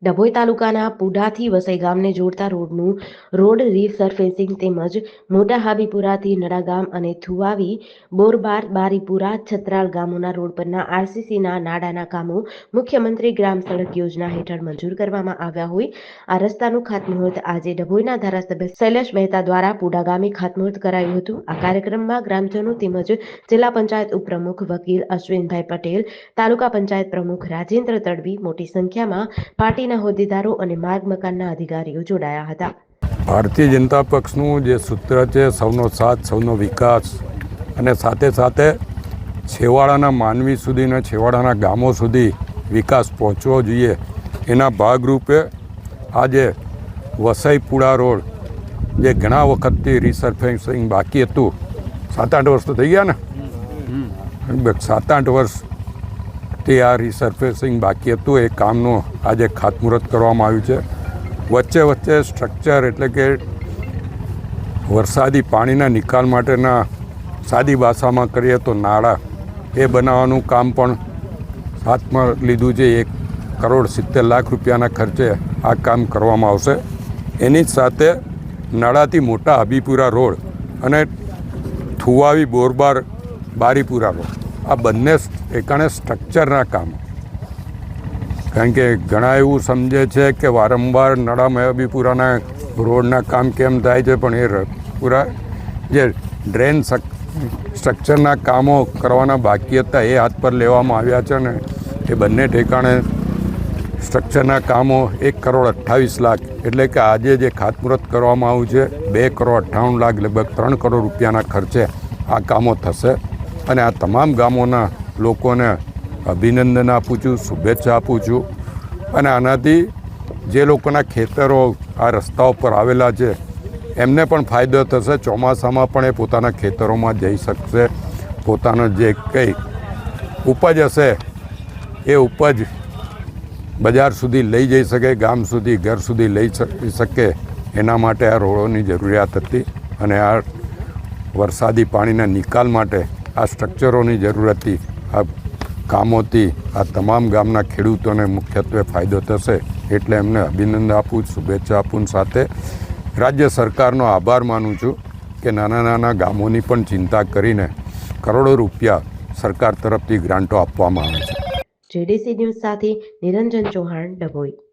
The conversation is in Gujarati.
ડભોઈ તાલુકાના પુડાથી વસઈ ગામને જોડતા રોડ રીસર્ફેસિંગ તેમજ મોટા હાબીપુરાથી નડા ગામ અને થુવાવી બોરબાર બારીપુરા છત્રાલ ગામોના રોડ પરના આરસીસીના નાડાના કામો મુખ્યમંત્રી ગ્રામ સડક યોજના હેઠળ મંજૂર કરવામાં આવ્યા હોય આ રસ્તાનું ખાતમુહૂર્ત આજે ડભોઈના ધારાસભ્ય શૈલેષ મહેતા દ્વારા પુડા ગામે ખાતમુહૂર્ત કરાયું હતું। આ કાર્યક્રમમાં ગ્રામજનો તેમજ જિલ્લા પંચાયત ઉપપ્રમુખ વકીલ અશ્વિનભાઈ પટેલ, તાલુકા પંચાયત પ્રમુખ રાજેન્દ્ર તડવી, મોટી સંખ્યામાં પાર્ટીના હોદ્દેદારો અને માર્ગ મકાનના અધિકારીઓ જોડાયા હતા। ભારતીય જનતા પક્ષનું જે સૂત્ર છે સૌનો સાથ સૌનો વિકાસ અને સાથે સાથે છેવાડાના માનવી સુધી અને છેવાડાના ગામો સુધી વિકાસ પહોંચવો જોઈએ એના ભાગરૂપે આજે વસઈ પુડા રોડ જે ઘણા વખતથી રીસર્ફેસિંગ બાકી હતું, 7-8 વર્ષ તો થઈ ગયા ને, 7-8 વર્ષથી આ રીસર્ફેસિંગ બાકી હતું એ કામનું આજે ખાતમુહૂર્ત કરવામાં આવ્યું છે। વચ્ચે વચ્ચે સ્ટ્રક્ચર એટલે કે વરસાદી પાણીના નિકાલ માટેના સાદી ભાષામાં કરીએ તો નાળા એ બનાવવાનું કામ પણ હાથમાં લીધું છે। 1,70 લાખ રૂપિયાના ખર્ચે આ કામ કરવામાં આવશે। એની જ સાથે નડાથી મોટા હાબીપુરા રોડ અને થુવાવી બોરબાર બારીપુરા રોડ આ બંને એકાણે સ્ટ્રક્ચરના કામ, કારણ કે ઘણા એવું સમજે છે કે વારંવાર નડા હાબીપુરાના રોડના કામ કેમ થાય છે, પણ એ પૂરા જે ડ્રેન સ્ટ્રક્ચરના કામો કરવાના બાકી હતા એ હાથ પર લેવામાં આવ્યા છે ને એ બંને ઠેકાણે સ્ટ્રક્ચરના કામો 1,28 લાખ એટલે કે આજે જે ખાતમુહૂર્ત કરવામાં આવ્યું છે 2,58 લાખ લગભગ 3 કરોડ રૂપિયાના ખર્ચે આ કામો થશે। અને આ તમામ ગામોના લોકોને અભિનંદન આપું છું, શુભેચ્છા આપું છું। અને આનાથી જે લોકોના ખેતરો આ રસ્તાઓ પર આવેલા છે એમને પણ ફાયદો થશે। ચોમાસામાં પણ એ પોતાના ખેતરોમાં જઈ શકશે, પોતાનો જે કંઈ ઉપજ હશે એ ઉપજ બજાર સુધી લઈ જઈ શકે, ગામ સુધી ઘર સુધી લઈ શકે, એના માટે આ રોડોની જરૂરિયાત હતી। અને આ વરસાદી પાણીના નિકાલ માટે આ સ્ટ્રક્ચરોની જરૂર હતી। આ કામોથી આ તમામ ગામના ખેડૂતોને મુખ્યત્વે ફાયદો થશે, એટલે એમને અભિનંદન આપું, શુભેચ્છા આપું, સાથે રાજ્ય સરકારનો આભાર માનું છું કે નાના નાના ગામોની પણ ચિંતા કરીને કરોડો રૂપિયા સરકાર તરફથી ગ્રાન્ટો આપવામાં આવે છે। જેડીસી ન્યૂઝ સાથે નિરંજન ચૌહાણ, ડભોઈ।